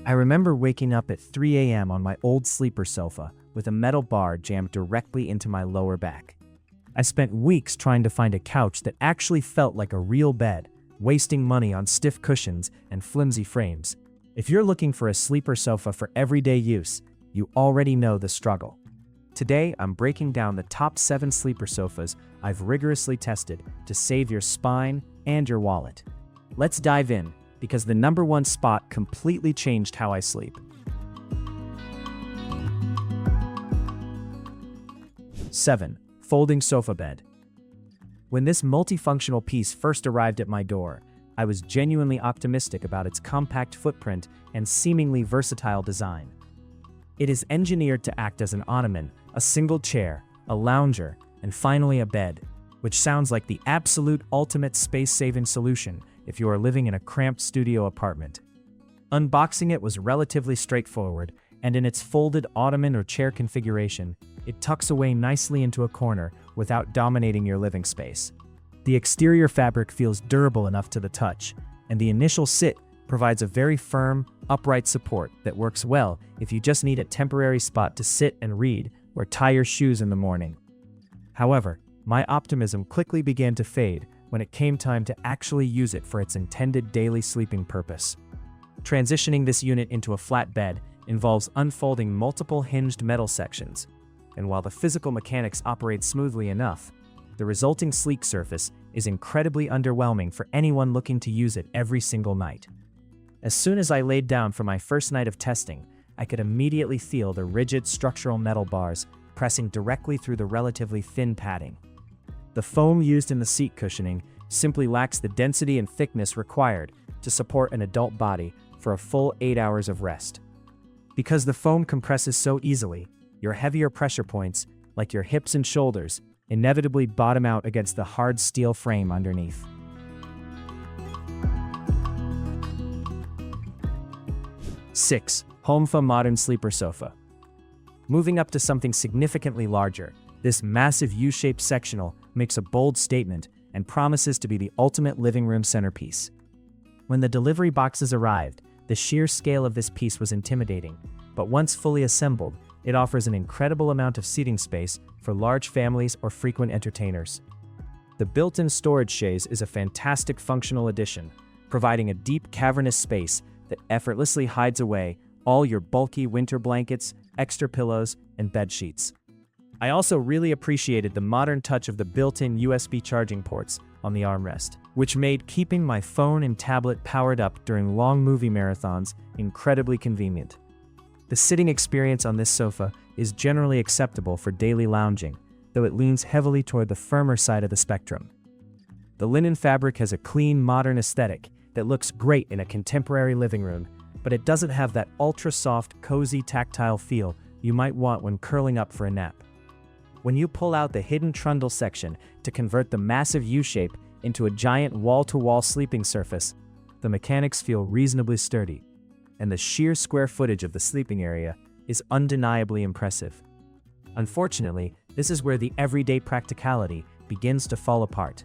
I remember waking up at 3 a.m. on my old sleeper sofa with a metal bar jammed directly into my lower back. I spent weeks trying to find a couch that actually felt like a real bed, wasting money on stiff cushions and flimsy frames. If you're looking for a sleeper sofa for everyday use, you already know the struggle. Today, I'm breaking down the top 7 sleeper sofas I've rigorously tested to save your spine and your wallet. Let's dive in, because the number 1 spot completely changed how I sleep. 7. Folding sofa bed. When this multifunctional piece first arrived at my door, I was genuinely optimistic about its compact footprint and seemingly versatile design. It is engineered to act as an ottoman, a single chair, a lounger, and finally a bed, which sounds like the absolute ultimate space-saving solution if you are living in a cramped studio apartment. Unboxing it was relatively straightforward, and in its folded ottoman or chair configuration, it tucks away nicely into a corner without dominating your living space. The exterior fabric feels durable enough to the touch, and the initial sit provides a very firm, upright support that works well if you just need a temporary spot to sit and read or tie your shoes in the morning. However, my optimism quickly began to fade when it came time to actually use it for its intended daily sleeping purpose. Transitioning this unit into a flat bed involves unfolding multiple hinged metal sections, and while the physical mechanics operate smoothly enough, the resulting sleek surface is incredibly underwhelming for anyone looking to use it every single night. As soon as I laid down for my first night of testing, I could immediately feel the rigid structural metal bars pressing directly through the relatively thin padding. The foam used in the seat cushioning simply lacks the density and thickness required to support an adult body for a full 8 hours of rest. Because the foam compresses so easily, your heavier pressure points, like your hips and shoulders, inevitably bottom out against the hard steel frame underneath. 6. Homfa Modern Sleeper Sofa. Moving up to something significantly larger, this massive U-shaped sectional makes a bold statement and promises to be the ultimate living room centerpiece. When the delivery boxes arrived, the sheer scale of this piece was intimidating, but once fully assembled, it offers an incredible amount of seating space for large families or frequent entertainers. The built-in storage chaise is a fantastic functional addition, providing a deep cavernous space that effortlessly hides away all your bulky winter blankets, extra pillows, and bed sheets. I also really appreciated the modern touch of the built-in USB charging ports on the armrest, which made keeping my phone and tablet powered up during long movie marathons incredibly convenient. The sitting experience on this sofa is generally acceptable for daily lounging, though it leans heavily toward the firmer side of the spectrum. The linen fabric has a clean, modern aesthetic that looks great in a contemporary living room, but it doesn't have that ultra-soft, cozy, tactile feel you might want when curling up for a nap. When you pull out the hidden trundle section to convert the massive U-shape into a giant wall-to-wall sleeping surface, the mechanics feel reasonably sturdy, and the sheer square footage of the sleeping area is undeniably impressive. Unfortunately, this is where the everyday practicality begins to fall apart.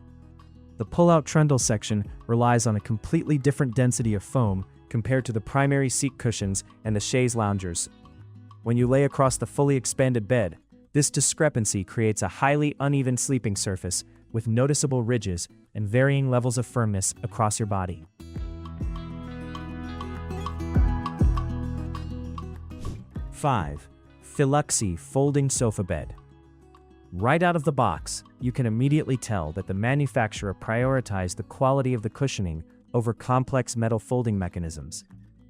The pull-out trundle section relies on a completely different density of foam compared to the primary seat cushions and the chaise loungers. When you lay across the fully expanded bed, this discrepancy creates a highly uneven sleeping surface with noticeable ridges and varying levels of firmness across your body. 5. FILUXE Folding Sofa Bed. Right out of the box, you can immediately tell that the manufacturer prioritized the quality of the cushioning over complex metal folding mechanisms.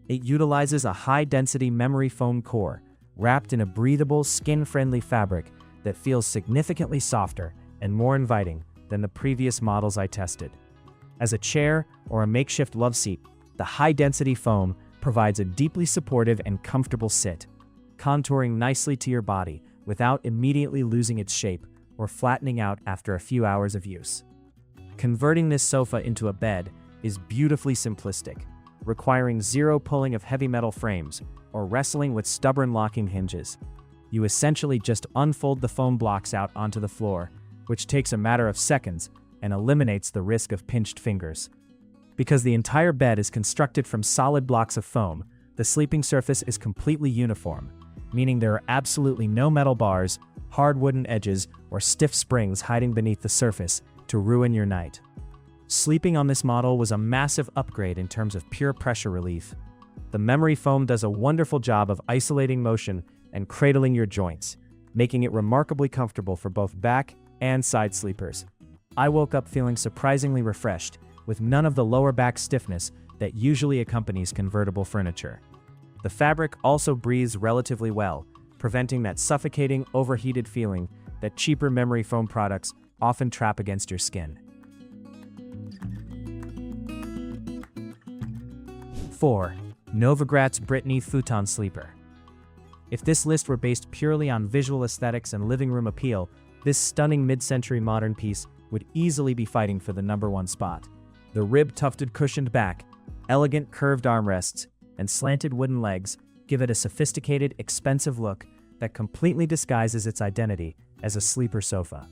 It utilizes a high-density memory foam core wrapped in a breathable, skin-friendly fabric that feels significantly softer and more inviting than the previous models I tested. As a chair or a makeshift love seat, the high-density foam provides a deeply supportive and comfortable sit, contouring nicely to your body without immediately losing its shape or flattening out after a few hours of use. Converting this sofa into a bed is beautifully simplistic, requiring zero pulling of heavy metal frames or wrestling with stubborn locking hinges. You essentially just unfold the foam blocks out onto the floor, which takes a matter of seconds and eliminates the risk of pinched fingers. Because the entire bed is constructed from solid blocks of foam, The sleeping surface is completely uniform, meaning there are absolutely no metal bars, hard wooden edges, or stiff springs hiding beneath the surface to ruin your night. Sleeping on this model was a massive upgrade in terms of pure pressure relief. The memory foam does a wonderful job of isolating motion and cradling your joints, making it remarkably comfortable for both back and side sleepers. I woke up feeling surprisingly refreshed, with none of the lower back stiffness that usually accompanies convertible furniture. The fabric also breathes relatively well, preventing that suffocating, overheated feeling that cheaper memory foam products often trap against your skin. 4. Novogratz Brittany Futon Sleeper. If this list were based purely on visual aesthetics and living room appeal, this stunning mid-century modern piece would easily be fighting for the #1 spot. The rib-tufted cushioned back, elegant curved armrests, and slanted wooden legs give it a sophisticated, expensive look that completely disguises its identity as a sleeper sofa.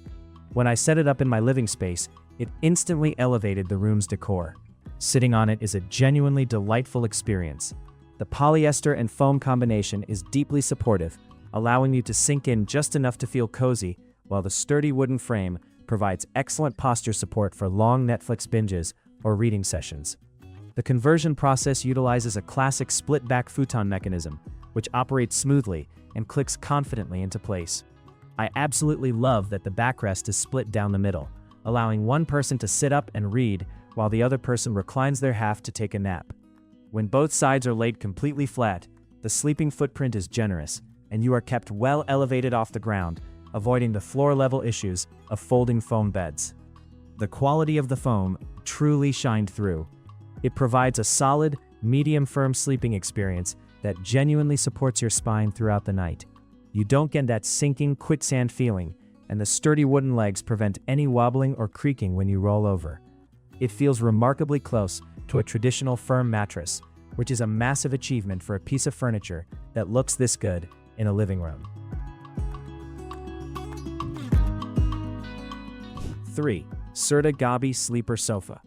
When I set it up in my living space, it instantly elevated the room's decor. Sitting on it is a genuinely delightful experience. The polyester and foam combination is deeply supportive, allowing you to sink in just enough to feel cozy, while the sturdy wooden frame provides excellent posture support for long Netflix binges or reading sessions. The conversion process utilizes a classic split-back futon mechanism, which operates smoothly and clicks confidently into place. I absolutely love that the backrest is split down the middle, allowing one person to sit up and read while the other person reclines their half to take a nap. When both sides are laid completely flat, the sleeping footprint is generous, and you are kept well elevated off the ground, avoiding the floor-level issues of folding foam beds. The quality of the foam truly shined through. It provides a solid, medium-firm sleeping experience that genuinely supports your spine throughout the night. You don't get that sinking quicksand feeling, and the sturdy wooden legs prevent any wobbling or creaking when you roll over. It feels remarkably close to a traditional firm mattress, which is a massive achievement for a piece of furniture that looks this good in a living room. 3. Serta Gabi Sleeper Sofa.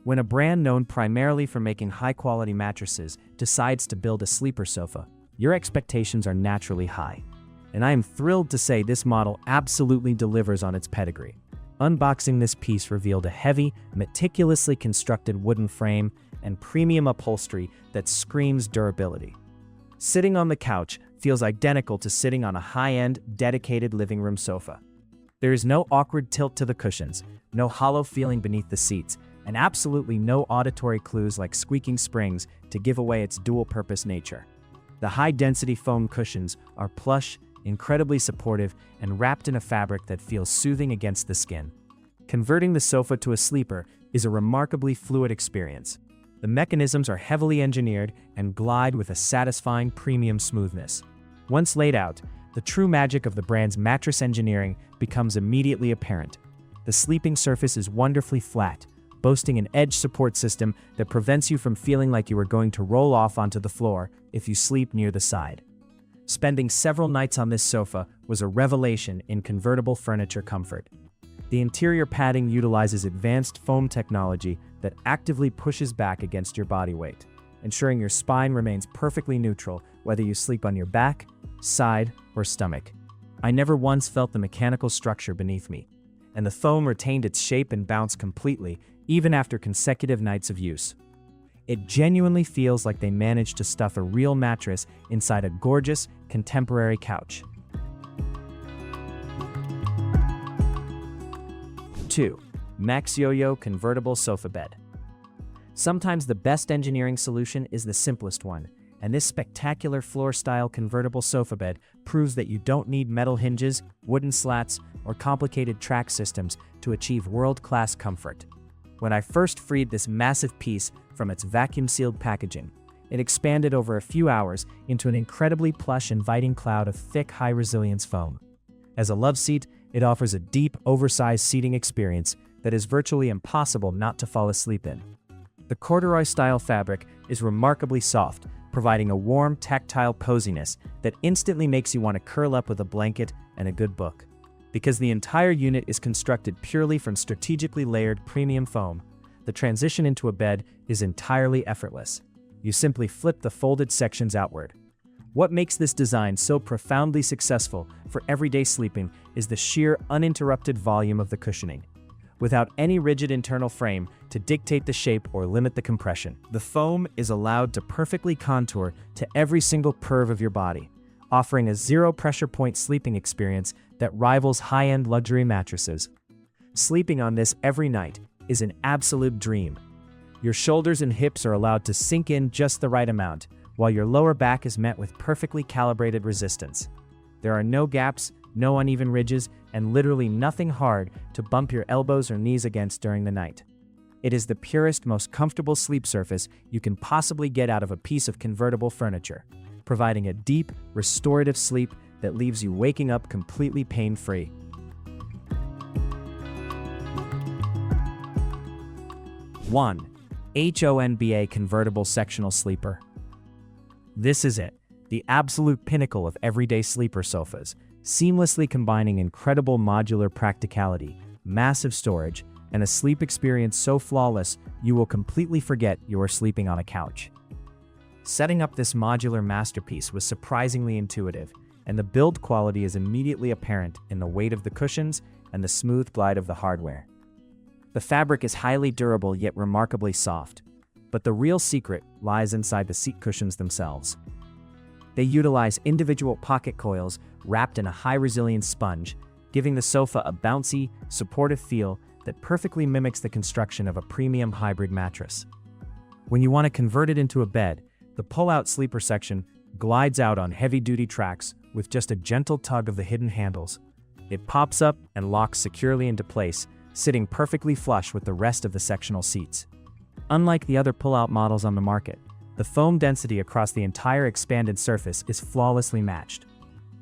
When a brand known primarily for making high-quality mattresses decides to build a sleeper sofa, your expectations are naturally high. And I am thrilled to say this model absolutely delivers on its pedigree. Unboxing this piece revealed a heavy, meticulously constructed wooden frame and premium upholstery that screams durability. Sitting on the couch feels identical to sitting on a high-end, dedicated living room sofa. There is no awkward tilt to the cushions, no hollow feeling beneath the seats, and absolutely no auditory clues like squeaking springs to give away its dual-purpose nature. The high-density foam cushions are plush, incredibly supportive, and wrapped in a fabric that feels soothing against the skin. Converting the sofa to a sleeper is a remarkably fluid experience. The mechanisms are heavily engineered and glide with a satisfying premium smoothness. Once laid out, the true magic of the brand's mattress engineering becomes immediately apparent. The sleeping surface is wonderfully flat, boasting an edge support system that prevents you from feeling like you are going to roll off onto the floor if you sleep near the side. Spending several nights on this sofa was a revelation in convertible furniture comfort. The interior padding utilizes advanced foam technology that actively pushes back against your body weight, ensuring your spine remains perfectly neutral whether you sleep on your back, side, or stomach. I never once felt the mechanical structure beneath me, and the foam retained its shape and bounce completely, even after consecutive nights of use. It genuinely feels like they managed to stuff a real mattress inside a gorgeous, contemporary couch. 2. MAXYOYO Convertible Sofa Bed. Sometimes the best engineering solution is the simplest one, and this spectacular floor-style convertible sofa bed proves that you don't need metal hinges, wooden slats, or complicated track systems to achieve world-class comfort. When I first freed this massive piece from its vacuum-sealed packaging, it expanded over a few hours into an incredibly plush, inviting cloud of thick, high-resilience foam. As a love seat, it offers a deep, oversized seating experience that is virtually impossible not to fall asleep in. The corduroy-style fabric is remarkably soft, providing a warm, tactile coziness that instantly makes you want to curl up with a blanket and a good book. Because the entire unit is constructed purely from strategically layered premium foam, the transition into a bed is entirely effortless. You simply flip the folded sections outward. What makes this design so profoundly successful for everyday sleeping is the sheer uninterrupted volume of the cushioning. Without any rigid internal frame to dictate the shape or limit the compression, the foam is allowed to perfectly contour to every single curve of your body, offering a zero-pressure point sleeping experience that rivals high-end luxury mattresses. Sleeping on this every night is an absolute dream. Your shoulders and hips are allowed to sink in just the right amount, while your lower back is met with perfectly calibrated resistance. There are no gaps, no uneven ridges, and literally nothing hard to bump your elbows or knees against during the night. It is the purest, most comfortable sleep surface you can possibly get out of a piece of convertible furniture, providing a deep, restorative sleep that leaves you waking up completely pain-free. One, HONBA Convertible Sectional Sleeper. This is it, the absolute pinnacle of everyday sleeper sofas, seamlessly combining incredible modular practicality, massive storage, and a sleep experience so flawless you will completely forget you are sleeping on a couch. Setting up this modular masterpiece was surprisingly intuitive, and the build quality is immediately apparent in the weight of the cushions and the smooth glide of the hardware. The fabric is highly durable yet remarkably soft, but the real secret lies inside the seat cushions themselves. They utilize individual pocket coils wrapped in a high-resilience sponge, giving the sofa a bouncy, supportive feel that perfectly mimics the construction of a premium hybrid mattress. When you want to convert it into a bed, the pull-out sleeper section glides out on heavy-duty tracks with just a gentle tug of the hidden handles. It pops up and locks securely into place, sitting perfectly flush with the rest of the sectional seats. Unlike the other pull-out models on the market, the foam density across the entire expanded surface is flawlessly matched.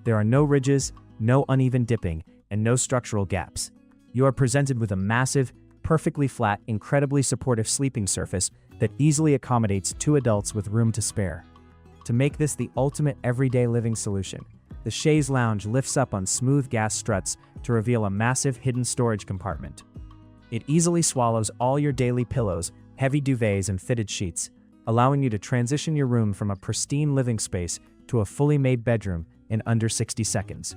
There are no ridges, no uneven dipping, and no structural gaps. You are presented with a massive, perfectly flat, incredibly supportive sleeping surface that easily accommodates two adults with room to spare. To make this the ultimate everyday living solution, the chaise lounge lifts up on smooth gas struts to reveal a massive hidden storage compartment. It easily swallows all your daily pillows, heavy duvets, and fitted sheets, allowing you to transition your room from a pristine living space to a fully made bedroom in under 60 seconds.